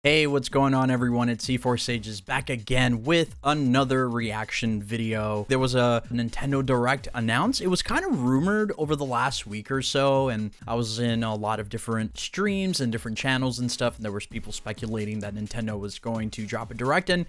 Hey, what's going on everyone? It's C4 Sages back again with another reaction video. There was a Nintendo Direct announced. It was kind of rumored over the last week or so, and I was in a lot of different streams and different channels and stuff, and there was people speculating that Nintendo was going to drop a Direct, and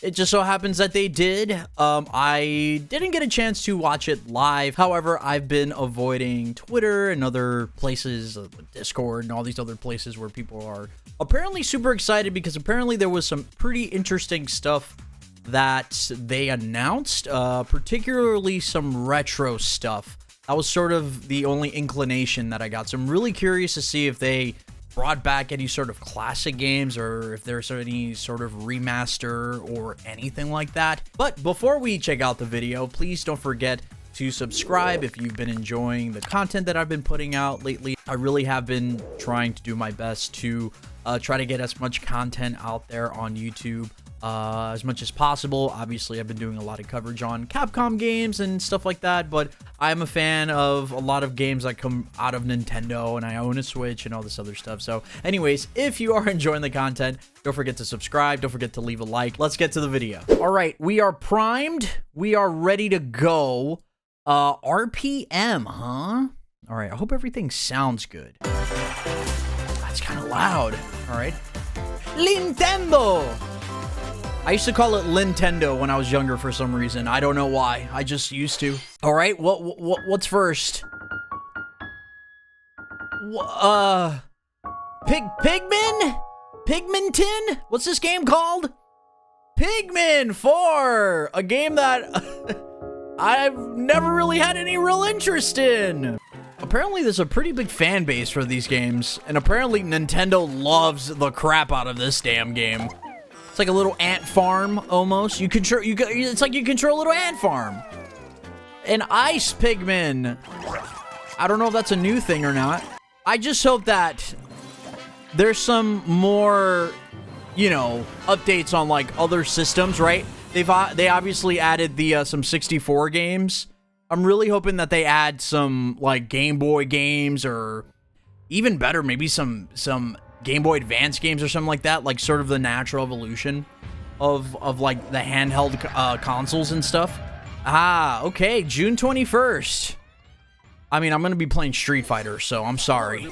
it just so happens that they did. I didn't get a chance to watch it live. However, I've been avoiding Twitter and other places, Discord and all these other places where people are apparently super excited because apparently there was some pretty interesting stuff that they announced, particularly some retro stuff. That was sort of the only inclination that I got. So I'm really curious to see if they brought back any sort of classic games or if there's any sort of remaster or anything like that. But before we check out the video, please don't forget to subscribe if you've been enjoying the content that I've been putting out lately. I really have been trying to do my best to try to get as much content out there on YouTube as much as possible. Obviously, I've been doing a lot of coverage on Capcom games and stuff like that, but I'm a fan of a lot of games that come out of Nintendo, and I own a Switch and all this other stuff. So anyways, if you are enjoying the content, don't forget to subscribe. Don't forget to leave a like. Let's get to the video. All right, we are primed. We are ready to go. RPM, huh? All right, I hope everything sounds good. That's kind of loud. All right. Nintendo! I used to call it Nintendo when I was younger for some reason. I don't know why. I just used to. All right, what's first? Pigman? Pigmenton? What's this game called? Pigman 4, a game that I've never really had any real interest in. Apparently, there's a pretty big fan base for these games, and apparently Nintendo loves the crap out of this damn game. It's like a little ant farm, almost. It's like you control a little ant farm. An ice pigman. I don't know if that's a new thing or not. I just hope that there's some more, you know, updates on like other systems, right? They obviously added the some 64 games. I'm really hoping that they add some like Game Boy games, or even better, maybe some Game Boy Advance games or something like that, like sort of the natural evolution of like the handheld consoles and stuff. Ah, okay, June 21st. I mean, I'm gonna be playing Street Fighter, so I'm sorry.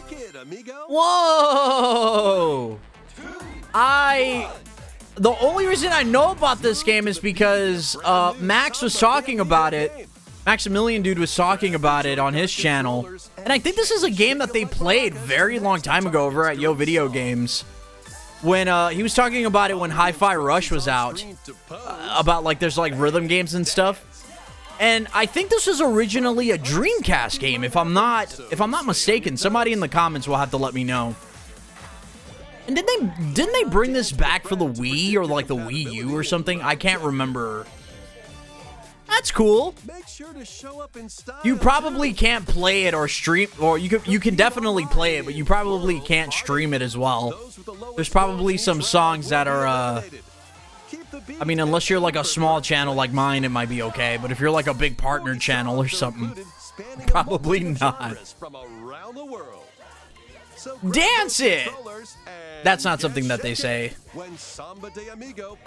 Whoa! The only reason I know about this game is because Max was talking about it. Maximilian Dude was talking about it on his channel, and I think this is a game that they played very long time ago over at Yo Video Games, when he was talking about it when Hi-Fi Rush was out, about like there's like rhythm games and stuff, and I think this was originally a Dreamcast game, if I'm not mistaken. Somebody in the comments will have to let me know. And didn't they bring this back for the Wii or like the Wii U or something? I can't remember. That's cool. Make sure to show up in style. You probably can't play it or stream, or you can definitely play it, but you probably can't stream it as well. There's probably some songs that are I mean, unless you're like a small channel like mine, it might be okay, but if you're like a big partner channel or something, probably not. Dance it! That's not something that they say.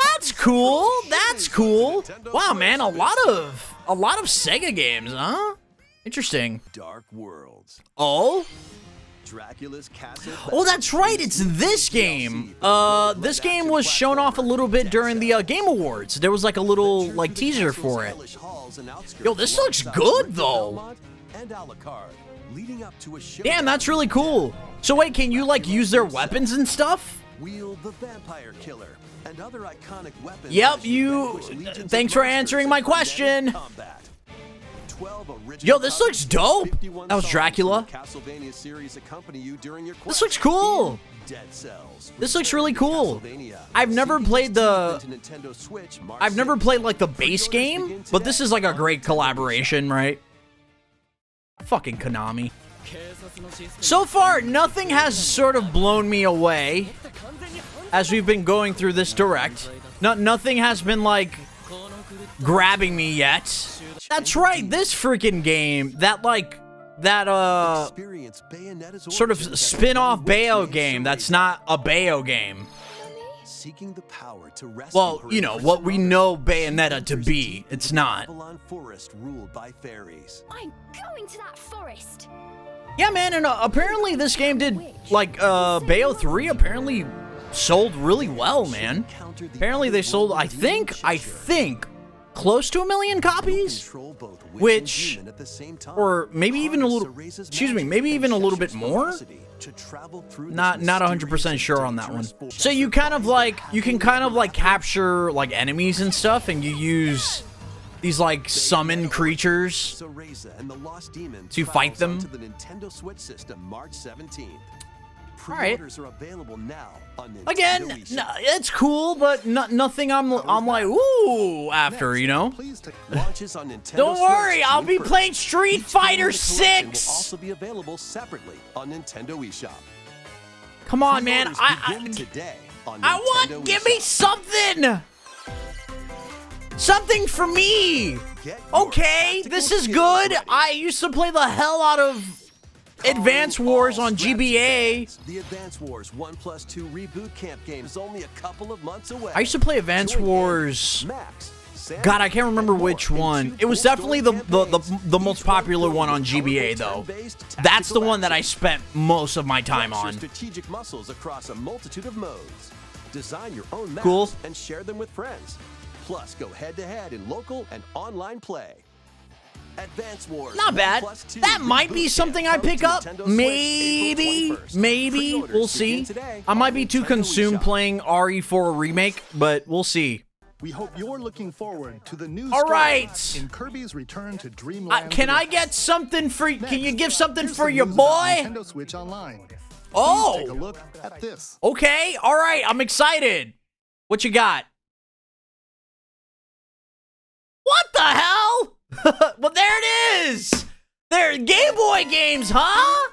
That's cool. That's cool. Wow, man, a lot of Sega games, huh? Interesting. Dark Worlds. Oh? Oh, that's right. It's this game. This game was shown off a little bit during the Game Awards. There was like a little like teaser for it. Yo, this looks good though. Damn, that's really cool. So wait, can you like use their weapons and stuff? Wield the vampire killer and other iconic weapons. Yep, thanks for answering my question. Yo, this looks dope. That was Dracula. This looks cool. This looks really cool. I've never played like the base game, but this is like a great collaboration, right? Fucking Konami. So far, nothing has sort of blown me away as we've been going through this Direct. Nothing has been like grabbing me yet. That's right, this freaking game, that sort of spin-off Bayo game that's not a Bayo game. seeking the power to rescue Well, you know, what we know Bayonetta to be. It's not. Babylon Forest ruled by fairies. I'm going to that forest. Yeah, man, and apparently this game did, like, Bayo 3 apparently sold really well, man. Apparently they sold, I think, close to 1 million copies, which, or maybe even a little, excuse me, maybe even a little bit more. Not 100% sure on that one. So you kind of like, you can kind of like capture like enemies and stuff, and you use these like summon creatures to fight them. To the Nintendo Switch system March 17th. Alright. Are available now on Again, no, it's cool, but nothing I'm like, ooh, after, you know? Launches on Nintendo Don't worry, Switch I'll be first. playing Street Each Fighter game in the collection will 6. also be available separately on Nintendo eShop. Come on, man. Pre-orders begin today on I want, Nintendo give me eShop. something. Something for me. Get your Okay, tactical this is skills good. ready. I used to play the hell out of Advance Wars on GBA. The Advance Wars 1+2 Reboot Camp game is only a couple of months away. I used to play Advance Join Wars. Max, Sam, God, I can't remember and which more in one. 2 It was full definitely story the campaigns, most each popular filled one on with GBA, colorful though. turn-based That's the tactical one that I action. spent most of my time Flex your on. strategic muscles across a multitude of modes. Design your own maps Cool. and share them with friends. Plus, go head-to-head in local and online play. Advance Wars Not bad. 1+2 That might be Reboot something Camp I pick comes up. to Nintendo Switch Maybe, April 21st. maybe. Pre-orders We'll begin see. today I might on be too Nintendo consumed eShop. playing RE4 Remake, but we'll see. We hope you're looking forward to the new All story right. in Kirby's Return to Dreamland. Can I Deluxe. get something for? Next, Can you give something here's for some your news about boy? Nintendo Switch Online. Please Oh, take a look at this. okay. All right. I'm excited. What you got? What the hell? Well, there it is. There, Game Boy games, huh?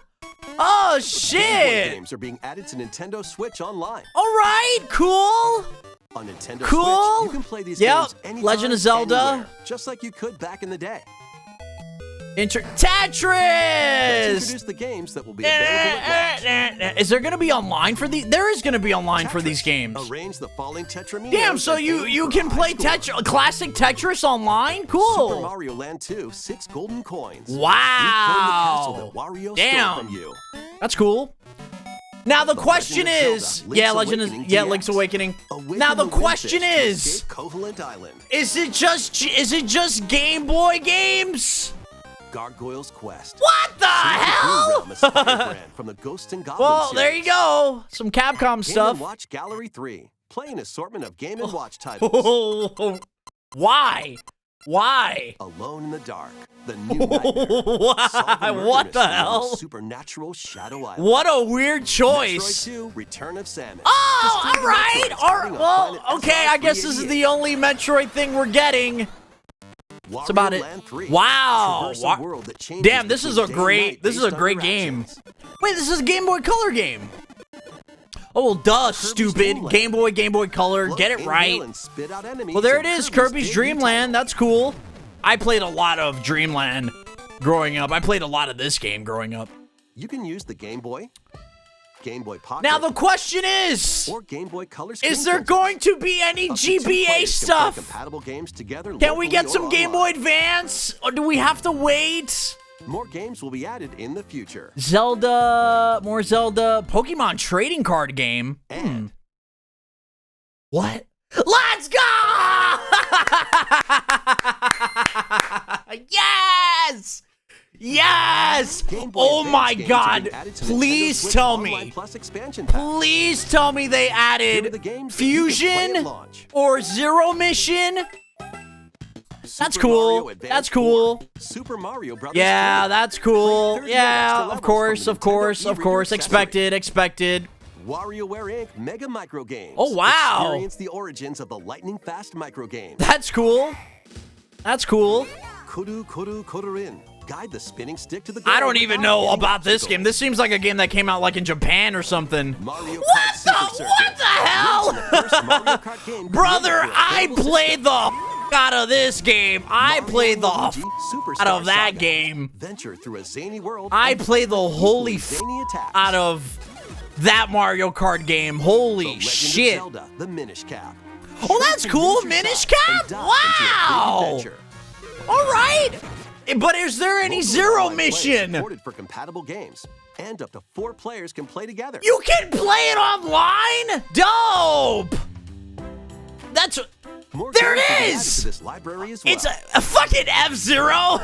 Oh Game Boy shit. games are being added to Nintendo Switch Online. All right. Cool. On Nintendo Cool. Switch, you can play these Yep. games anytime, Legend of Zelda. anywhere, just like you could back in the day. Let's Tetris. introduce the games that will be available at launch. Is there gonna be online for these? There is gonna be online for these Tetris. games. Arrange the falling Tetraminos Damn, so and you aim for can high play scores. classic Tetris online? Super Cool. Mario Land 2, 6 golden coins. Wow. Reclaim the castle that Wario Damn. stole from you. That's cool. Now the question Legend of is, Zelda, yeah, Link's Legend is, Awakening yeah, DX. Link's Awakening. Awaken Now the the question Windfish to is, escape Koholint Island. is it just Game Boy games? Gargoyle's Quest. What the Save the Blue hell? Realm is Firebrand from the Ghost and Goblin Well, there you series. go. Some Capcom Game stuff. & Watch Gallery 3. Play an assortment of Game & Watch titles. Why? Why? Alone in the Dark. The New Nightmare. Solve the Why? murder What the mystery on hell? Supernatural Shadow Island. What a weird Metroid choice. 2, Return of Samus. Oh, Destroy all the right. Metroids All starting right. on Well, planet okay. I guess this is 388. the only Metroid thing we're getting. That's about it. Land 3. Wow. Traverse a world that changes Damn, this is a between day and great. night This is a based on great your game. actions. Wait, this is a Game Boy Color game. Oh, well, duh, stupid. Dreamland. Game Boy Color. Look, Get it inhale right. and spit out enemies Well, there it in is. Kirby's debut Dreamland. title. That's cool. I played a lot of Dreamland growing up. I played a lot of this game growing up. You can use the Game Boy, Game Boy Pocket, Now the question is, or Game Boy Color. is there going to be any Up to 2 GBA players can play stuff? compatible games together Can we locally get or some Game Boy online. Advance? Or do we have to wait? More games will be added in the future. Zelda, more Zelda, Pokemon trading card game. And What? Let's go! Yes! Yes! Game Boy Oh Advance my games are God! being added to Nintendo Please Switch tell Online me. Plus expansion pack. Please tell me they Here are added the games that you can play at Fusion launch. or Zero Mission. That's Super cool. Mario Advance That's cool. 4, Super Mario Brothers Yeah, 3, that's cool. 30 Yeah, extra of levels course, from of the course, Nintendo of course. e-reader Expected, expected. WarioWare Inc. Mega Micro Games. Oh, wow. Experience the origins of the lightning fast micro game. That's cool. That's cool. Kuru Kuru Kururin. Guide the spinning stick to the I goal don't even without know hitting about this obstacles. game. This seems like a game that came out like in Japan or something. Mario What Kart the- Super what Circuit. the hell? Released in the first Mario Kart game Brother, created for I available played system. the out of this game. I Mario played the and Luigi Superstar out of that Saga. game. Venture through a zany world. I and played the holy equally zany attacks. out of that Mario Kart game. The Holy Legend shit. of Zelda, the Minish Cap. Oh, that's cool. Use your Minish top Cap? and dive into a big Wow. adventure. All right. But is there any Local Zero online play is mission? supported for compatible games, and up to 4 players can play together. You can play it online? Dope. That's... More There games it will be added is! to this library as well. It's a fucking F-Zero.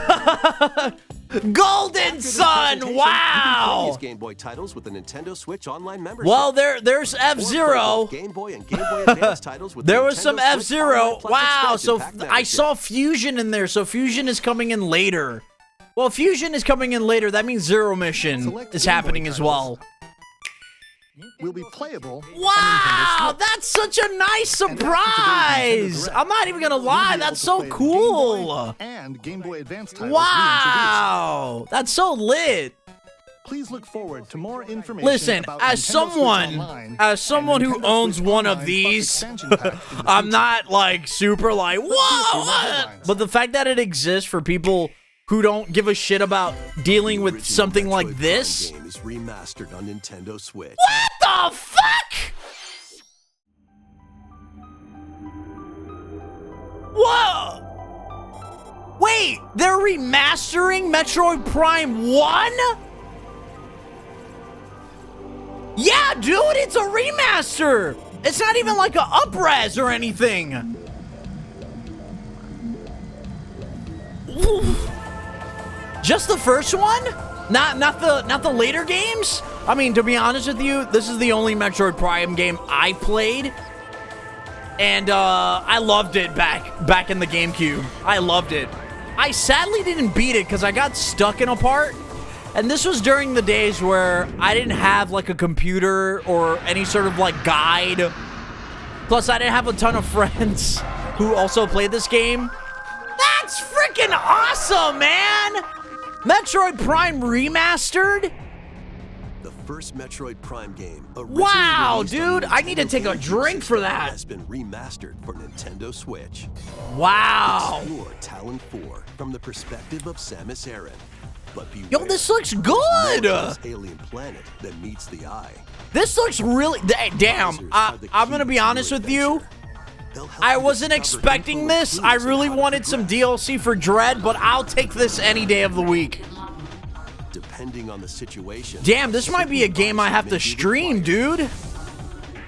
Golden After this Sun. presentation, Wow. you can play these Game Boy titles with the Nintendo Switch Online membership. Well, there's Or play F-Zero. both Game Boy and Game Boy Advance titles with the There was Nintendo some Switch F-Zero. Online Plus Wow, expansion so pack I membership. saw Fusion in there. So Fusion is coming in later. Well, Fusion is coming in later. That means Zero Mission Select is Game Boy happening as well. Will be playable. on Wow, Nintendo Switch. that's such a nice And after today's Nintendo surprise. Direct, I'm not even gonna you'll lie. be That's able so to play the cool. Game Boy and Game Boy Advance titles reintroduced. Wow, that's so lit. Please look forward to more information. Listen, about as Nintendo Switch someone Online who and Nintendo owns Switch one of Online Plus these, expansion pack in the I'm future. not like super like, here's your whoa. headlines. But the fact that it exists for people who don't give a shit about dealing with Original something like Metroid this. Prime game is remastered on Nintendo Switch. What the fuck? Whoa! Wait, they're remastering Metroid Prime 1? Yeah, dude, it's a remaster! It's not even like a up-res or anything. Oof. Just the first one? Not the later games? I mean, to be honest with you, this is the only Metroid Prime game I played. And I loved it back in the GameCube. I loved it. I sadly didn't beat it because I got stuck in a part. And this was during the days where I didn't have like a computer or any sort of like guide. Plus, I didn't have a ton of friends who also played this game. That's freaking awesome, man! Metroid Prime Remastered? The first Metroid Prime game. originally Wow, released on dude, I need to Nintendo take a GameCube drink for system, that. Has been remastered for Nintendo Switch. Wow. Explore Talon 4 from the perspective of Samus Aran. But beware, Yo, this looks there's good. more to this alien planet that meets the eye. This looks really... Damn, Visors are the I'm key gonna be to your honest with you. adventure. They'll help I you wasn't discover expecting info this. and I clues on really how to wanted some progress. DLC for Dread, but I'll take this any day of the week. Depending on the situation. Damn, this might be a game I have to stream, dude.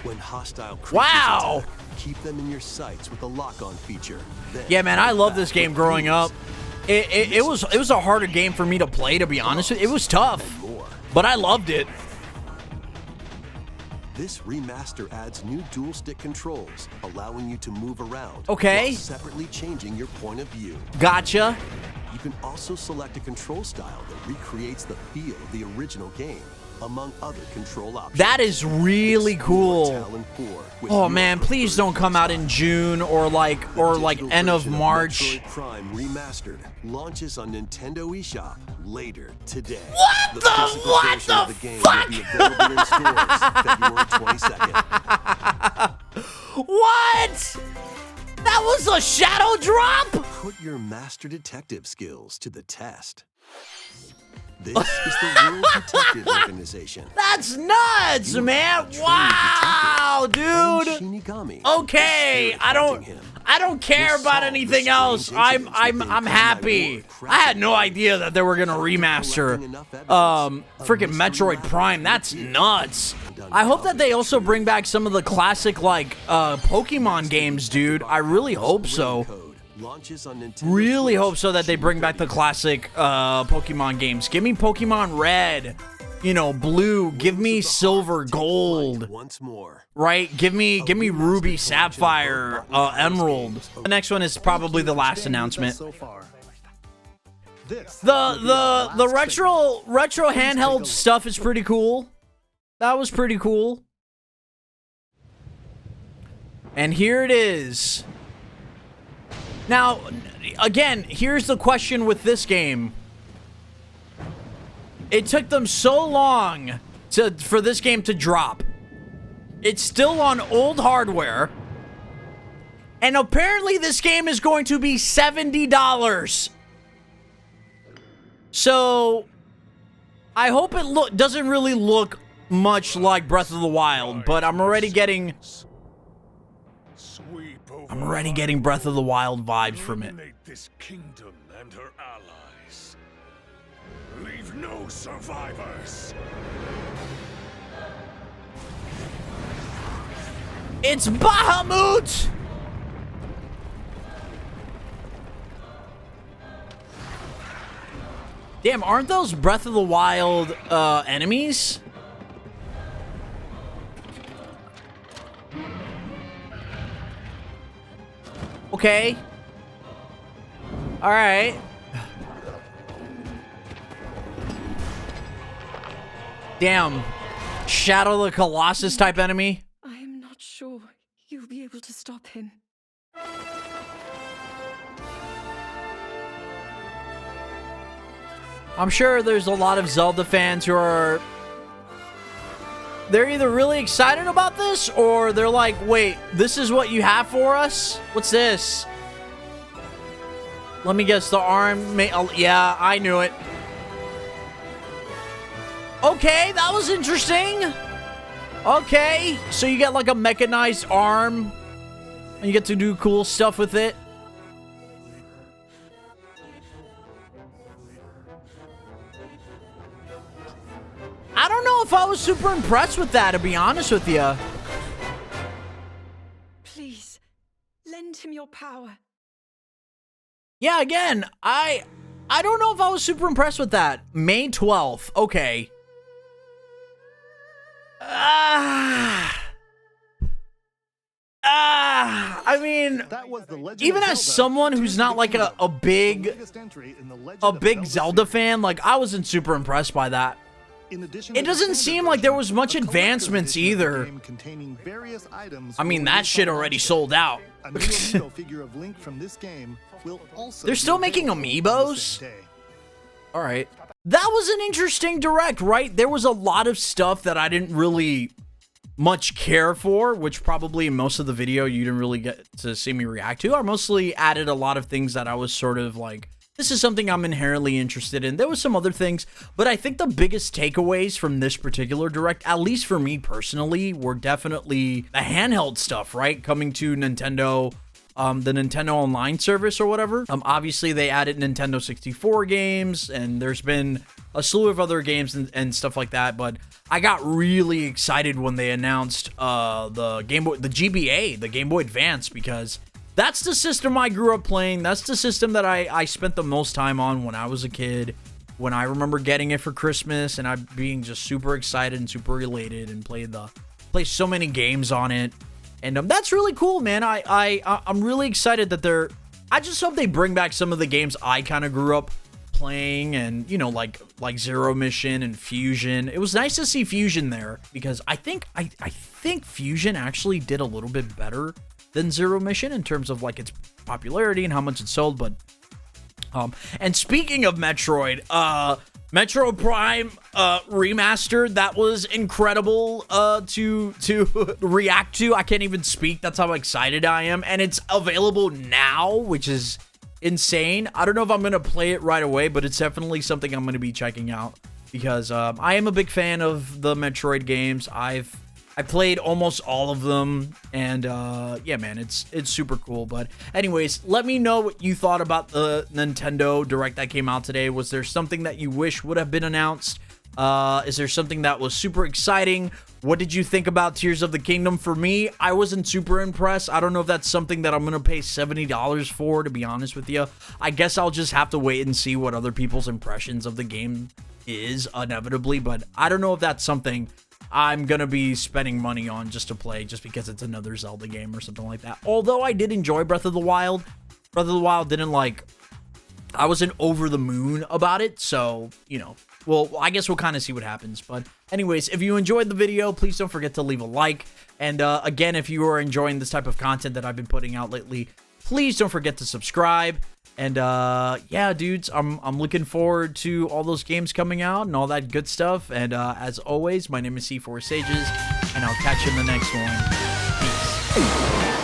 When hostile creatures Wow. attack, keep them in your sights with the lock-on feature. Then Yeah, man, I love back this game with growing clues up. It was a harder game for me to play, to be honest with you. It was tough, and more. but I loved it. This remaster adds new dual stick controls, allowing you to move around Okay. while separately changing your point of view. Gotcha. You can also select a control style that recreates the feel of the original game, among other control options. That is really Explore cool. Talon 4 with Oh your man, please preferred don't come out in style. June or like Digital end of version March. Metroid Prime Remastered launches on Nintendo eShop later today. What The the- physical what version the of the game fuck? will be available in stores February 22nd. What? That was a shadow drop? Put your master detective skills to the test. This is the World Detective Organization. That's nuts, You man. are a trained Wow, And dude. Shinigami. Okay, is I don't spirit hunting him. I don't care You'll about solve the anything strange else. I'm incidents within happy. Kanai I had no Ward idea that they were gonna remaster freaking Metroid Prime. That's nuts. I hope that they also bring back some of the classic like Pokemon games, dude. I really hope so. Code launches on Nintendo Really Switch hope so that they bring June back the 30th. classic Pokemon games. Give me Pokemon Red, you know, Blue. Give me Wings of the Silver, Heart take Gold. flight once more. Right? Give me Ruby, Sapphire, Emerald. The next one is probably the last announcement. So far. This will be our The last segment. retro take a handheld look. stuff is pretty cool. That was pretty cool. And here it is. Now, again, here's the question with this game. It took them so long for this game to drop. It's still on old hardware. And apparently this game is going to be $70. So, I hope it doesn't really look much like Breath of the Wild, but I'm already getting Breath of the Wild vibes from it. Eliminate this kingdom and her allies. Leave no survivors. It's Bahamut! Damn, aren't those Breath of the Wild enemies? Okay. Alright. Damn. Shadow the Colossus type enemy. I am not sure you'll be able to stop him. I'm sure there's a lot of Zelda fans who are... They're either really excited about this, or they're like, wait, this is what you have for us? What's this? Let me guess, the arm... Yeah, I knew it. Okay, that was interesting. Okay, so you get like a mechanized arm, and you get to do cool stuff with it. I don't know if I was super impressed with that, to be honest with you. Please, lend him your power. Yeah, again, I don't know if I was super impressed with that. May 12th. Okay. I mean, That was the Legend even of as Zelda, someone Tears who's of not the like Kingdom, a the big latest entry in the Legend of Zelda series. fan, like I wasn't super impressed by that. In addition It to the doesn't standard seem like there version, was much a collector's advancements edition of the either. game containing various items I mean, will that release shit on already launch day. sold out. A new amiibo figure of Link from this game will also They're be still making available on the amiibos? same day. All right. That was an interesting direct, right? There was a lot of stuff that I didn't really much care for, which probably in most of the video you didn't really get to see me react to. I mostly added a lot of things that I was sort of like, this is something I'm inherently interested in. There was some other things, but I think the biggest takeaways from this particular direct, at least for me personally, were definitely the handheld stuff, right? Coming to Nintendo, the Nintendo Online service or whatever. Obviously they added Nintendo 64 games, and there's been a slew of other games and stuff like that, but I got really excited when they announced the Game Boy, the GBA, the Game Boy Advance, because that's the system I grew up playing. That's the system that I spent the most time on when I was a kid, when I remember getting it for Christmas and I being just super excited and super elated and played so many games on it. And that's really cool, man. I'm really excited that I just hope they bring back some of the games I kind of grew up playing, and you know, like Zero Mission and Fusion. It was nice to see Fusion there, because I think Fusion actually did a little bit better than Zero Mission in terms of like its popularity and how much it sold. But and speaking of Metroid, Metroid Prime Remastered, that was incredible to react to. I can't even speak. That's how excited I am. And it's available now, which is insane. I don't know if I'm going to play it right away, but it's definitely something I'm going to be checking out, because I am a big fan of the Metroid games. I played almost all of them, and yeah, man, it's super cool. But anyways, let me know what you thought about the Nintendo Direct that came out today. Was there something that you wish would have been announced? Is there something that was super exciting? What did you think about Tears of the Kingdom? For me, I wasn't super impressed. I don't know if that's something that I'm going to pay $70 for, to be honest with you. I guess I'll just have to wait and see what other people's impressions of the game is, inevitably. But I don't know if that's something I'm going to be spending money on just to play, just because it's another Zelda game or something like that. Although I did enjoy Breath of the Wild. Breath of the Wild didn't I wasn't over the moon about it, so, you know, well, I guess we'll kind of see what happens. But anyways, if you enjoyed the video, please don't forget to leave a like. And again, if you are enjoying this type of content that I've been putting out lately, please don't forget to subscribe. And yeah, dudes, I'm looking forward to all those games coming out and all that good stuff. And as always, my name is C4 Sages, and I'll catch you in the next one. Peace.